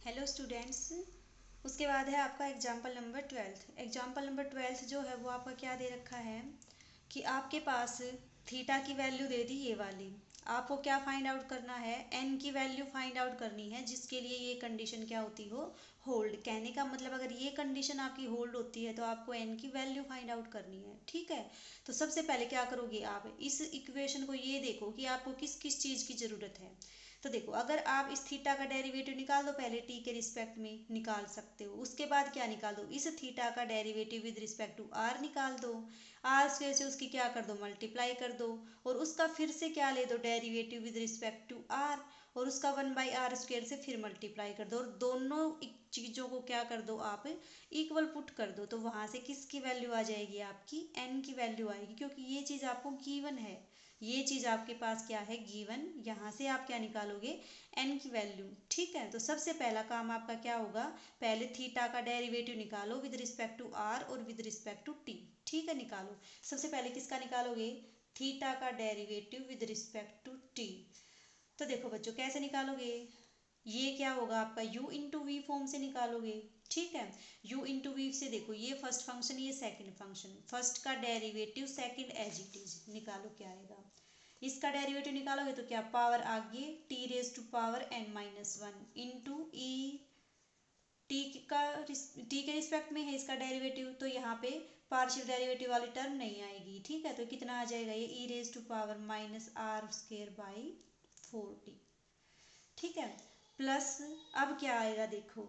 Hello students. उसके बाद है आपका एग्जाम्पल नंबर 12। एग्जाम्पल नंबर 12 जो है वो आपका क्या दे रखा है कि आपके पास थीटा की वैल्यू दे दी ये वाली। आपको क्या फाइंड आउट करना है, एन की वैल्यू फाइंड आउट करनी है, जिसके लिए ये कंडीशन क्या होती हो, होल्ड। कहने का मतलब अगर ये कंडीशन आपकी होल्ड होती है तो आपको एन की वैल्यू फाइंड आउट करनी है। ठीक है, तो सबसे पहले क्या करोगे, आप इस इक्वेशन को ये देखो कि आपको किस किस चीज़ की ज़रूरत है। तो देखो, अगर आप इस थीटा का डेरिवेटिव निकाल दो, पहले टी के रिस्पेक्ट में निकाल सकते हो। उसके बाद क्या निकाल दो, इस थीटा का derivative with respect to R निकाल दो। आर स्क्वायर से उसकी क्या कर दो, मल्टीप्लाई कर दो, और उसका फिर से क्या ले दो, derivative with respect to R, और उसका 1/r² से फिर मल्टीप्लाई कर दो, और दोनों चीज़ों को क्या कर दो, आप इक्वल पुट कर दो। तो वहाँ से किसकी वैल्यू आ जाएगी, आपकी एन की वैल्यू आएगी, क्योंकि ये चीज़ आपको गिवन है। ये चीज़ आपके पास क्या है, गिवन। यहाँ से आप क्या निकालोगे, एन की वैल्यू। ठीक है, तो सबसे पहला काम आपका क्या होगा, पहले थीटा का डेरिवेटिव निकालो विद रिस्पेक्ट टू आर और विद रिस्पेक्ट टू टी। ठीक है, निकालो। सबसे पहले किसका निकालोगे, थीटा का derivative with respect to T. तो देखो बच्चों, कैसे निकालोगे, ये क्या होगा आपका u इंटू वी फॉर्म से निकालोगे। ठीक है, u इंटू वी से देखो, ये फर्स्ट फंक्शन, ये सेकंड फंक्शन, फर्स्ट का derivative second as it is निकालो, क्या आएगा। इसका डेरिवेटिव निकालोगे तो क्या, पावर आगे T raise to power n-1 into E, T का टी के रिस्पेक्ट में है इसका डेरिवेटिव, तो यहाँ पे पार्शियल डेरिवेटिव वाली टर्म नहीं आएगी। ठीक है, तो कितना आ जाएगा, ये ई रेज टू पावर -r²/4t। ठीक है, प्लस अब क्या आएगा देखो,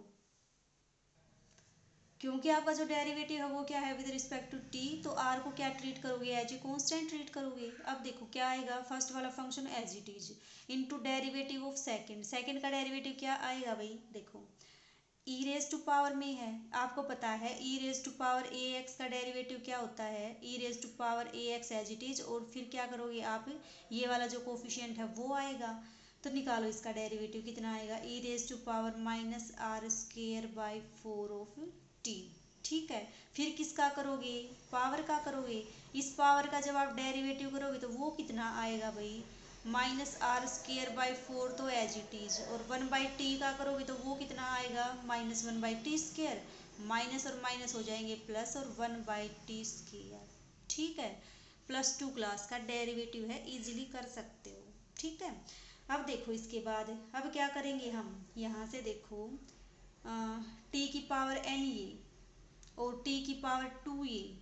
क्योंकि आपका जो डेरिवेटिव है वो क्या है, विद रिस्पेक्ट टू टी, तो आर को क्या ट्रीट करोगे, एज ए कॉन्स्टेंट ट्रीट करोगे। अब देखो क्या आएगा, फर्स्ट वाला function as it is into derivative of second. Second का डेरिवेटिव क्या आएगा भाई, देखो ई रेज टू पावर में है, आपको पता है e raise to power a x का डेरिवेटिव क्या होता है, e raise to power a x as it is, और फिर क्या करोगे आप, ये वाला जो कोफिशिएंट है वो आएगा। तो निकालो इसका डेरिवेटिव, कितना आएगा, e raise to power -r²/4 of t. ठीक है, फिर किसका करोगे, पावर का करोगे। इस पावर का जब आप डेरिवेटिव करोगे तो वो कितना आएगा भाई, -r²/4 तो एज इट इज, और 1/t का करोगे तो वो कितना आएगा, -1/t²। माइनस और माइनस हो जाएंगे प्लस, और 1/t²। ठीक है, +2 क्लास का डेरिवेटिव है, इजीली कर सकते हो। ठीक है, अब देखो इसके बाद अब क्या करेंगे हम, यहाँ से देखो टी की पावर n ये, और टी की पावर 2 ये,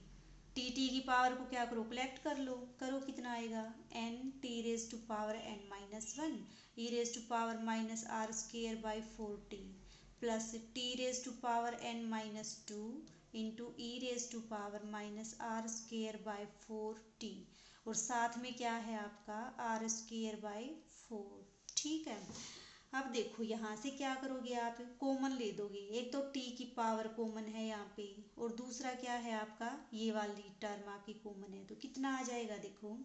टी की पावर को क्या करो, कलेक्ट कर लो, करो कितना आएगा, N T raise to power n-1 E raise to power -r²/4t plus T raise to power n-2 into E raise to power -r²/4t, और साथ में क्या है आपका r²/4। ठीक है, अब देखो यहाँ से क्या करोगे, आप कॉमन ले दोगे, एक तो टी की पावर कॉमन है यहाँ पे, और दूसरा क्या है आपका, ये वाली टर्म आपकी कॉमन है, तो कितना आ जाएगा देखो,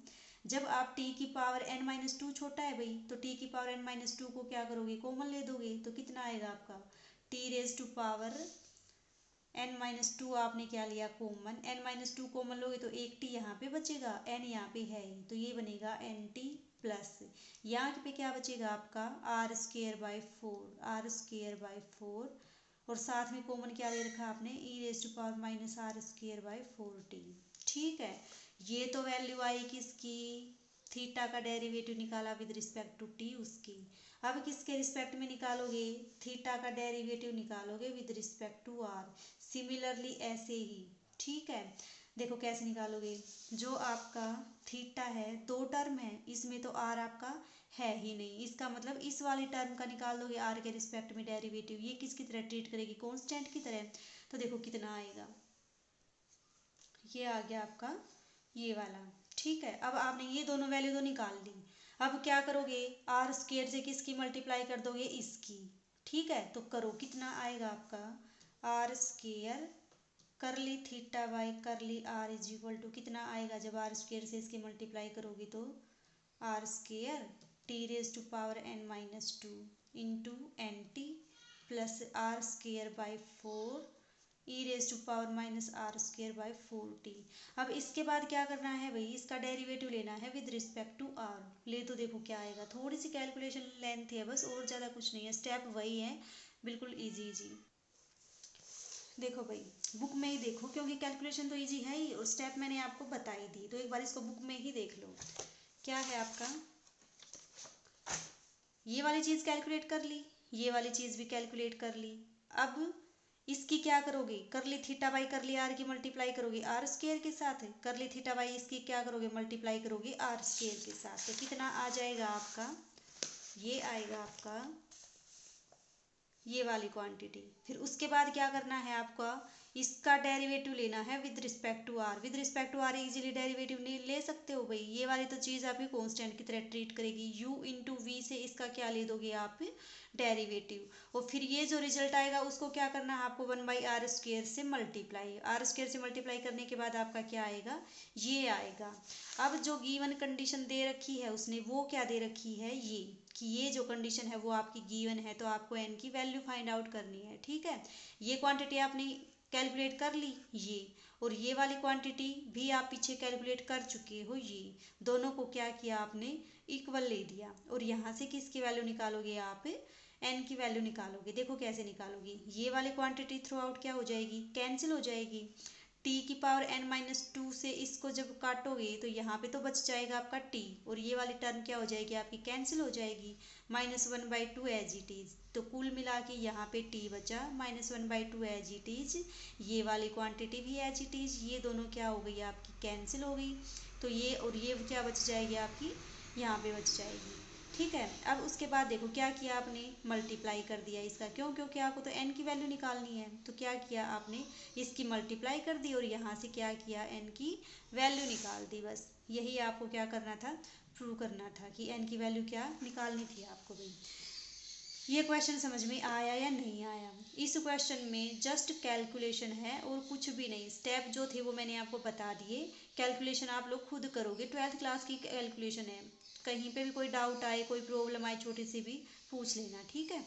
जब आप टी की पावर n-2 छोटा है भाई, तो टी की पावर n-2 को क्या करोगे, कॉमन ले दोगे, तो कितना आएगा आपका, T raise to power n-2 आपने क्या लिया कॉमन, n-2 कॉमन लोगे तो एक टी यहाँ पे बचेगा, n यहाँ पे है ही, तो ये बनेगा nt प्लस यहाँ पे क्या बचेगा आपका r²/4 और साथ में कॉमन क्या ले रखा आपने, ई रेज टू पावर -r²/4t। ठीक है, ये तो वैल्यू आई किसकी, थीटा का डेरिवेटिव निकाला विद रिस्पेक्ट टू टी उसकी। अब किसके रिस्पेक्ट में निकालोगे, थीटा का डेरिवेटिव निकालोगे with respect to R, similarly ऐसे ही। ठीक है, देखो कैसे निकालोगे, जो आपका थीटा है, दो टर्म है इसमें, तो आर आपका है ही नहीं, इसका मतलब इस वाली टर्म का निकाल दोगे आर के रिस्पेक्ट में डेरिवेटिव, ये किसकी तरह ट्रीट करेगी, कांस्टेंट की तरह। तो देखो कितना आएगा, ये आ गया आपका ये वाला। ठीक है, अब आपने ये दोनों वैल्यू तो निकाल ली, अब क्या करोगे, r² से किसकी मल्टीप्लाई कर दोगे, इसकी। ठीक है, तो करो, कितना आएगा आपका r² कर ली थीटा बाई कर ली r इज इक्वल टू कितना आएगा, जब r² से इसकी मल्टीप्लाई करोगे तो r² T raise to power n-2 into N T plus r²/4 E raise to power -r²/4t। अब इसके बाद क्या करना है भाई, इसका डेरिवेटिव लेना है विद रिस्पेक्ट टू आर। ले तो देखो क्या आएगा, थोड़ी सी कैलकुलेशन लेंथ है बस, और ज़्यादा कुछ नहीं है, स्टेप वही है बिल्कुल इजी इजी। देखो भाई, बुक में ही देखो, क्योंकि कैलकुलेशन तो इजी है ही और स्टेप मैंने आपको बता ही दी, तो एक बार इसको बुक में ही देख लो। क्या है आपका, ये वाली चीज़ कैलकुलेट कर ली, ये वाली चीज़ भी कैलकुलेट कर ली। अब इसकी क्या करोगे, कर ली थीटा बाई कर ली आर की मल्टीप्लाई करोगे आर स्क्वायर के साथ, कर ली थीटा बाई इसकी क्या करोगे, मल्टीप्लाई करोगे आर स्क्वायर के साथ। तो कितना आ जाएगा आपका, ये आएगा आपका ये वाली क्वांटिटी। फिर उसके बाद क्या करना है आपका, इसका डेरिवेटिव लेना है with respect to R. With respect to R easily derivative नहीं ले सकते हो भाई, ये वाली तो चीज़ आपकी कांस्टेंट की तरह ट्रीट करेगी। u इंटू वी से इसका क्या ले दोगे आप, डेरिवेटिव। और फिर ये जो रिजल्ट आएगा उसको क्या करना है आपको, 1/r² से मल्टीप्लाई। r² से मल्टीप्लाई करने के बाद आपका क्या आएगा, ये आएगा। अब जो गिवन कंडीशन दे रखी है उसने, वो क्या दे रखी है, ये कि ये जो कंडीशन है वो आपकी गिवन है, तो आपको n की वैल्यू फाइंड आउट करनी है। ठीक है, ये क्वांटिटी आपने कैलकुलेट कर ली, ये और ये वाली क्वांटिटी भी आप पीछे कैलकुलेट कर चुके हो, ये दोनों को क्या किया आपने, इक्वल ले दिया। और यहाँ से किसकी वैल्यू निकालोगे आप, n की वैल्यू निकालोगे। देखो कैसे निकालोगे, ये वाली क्वांटिटी थ्रू आउट क्या हो जाएगी, कैंसिल हो जाएगी। t की पावर n-2 से इसको जब काटोगे तो यहाँ पे तो बच जाएगा आपका t, और ये वाली टर्म क्या हो जाएगी आपकी, कैंसिल हो जाएगी। -1/2 एज इट इज, तो कुल मिला के यहाँ पे t बचा -1/2 एज इट इज। ये वाली क्वांटिटी भी एज इट इज, ये दोनों क्या हो गई आपकी, कैंसिल हो गई। तो ये और ये क्या बच जाएगी आपकी, यहाँ पे बच जाएगी। ठीक है, अब उसके बाद देखो क्या किया आपने, मल्टीप्लाई कर दिया इसका। क्यों, क्योंकि आपको तो n की वैल्यू निकालनी है, तो क्या किया आपने, इसकी मल्टीप्लाई कर दी और यहाँ से क्या किया, n की वैल्यू निकाल दी। बस यही आपको क्या करना था, प्रूव करना था कि n की वैल्यू क्या निकालनी थी आपको भाई। ये क्वेश्चन समझ में आया या नहीं आया। इस क्वेश्चन में जस्ट कैलकुलेशन है और कुछ भी नहीं, स्टेप जो थे वो मैंने आपको बता दिए। कैलकुलेशन आप लोग खुद करोगे, 12th क्लास की कैलकुलेशन है। कहीं पे भी कोई डाउट आए, कोई प्रॉब्लम आए छोटी सी भी, पूछ लेना। ठीक है।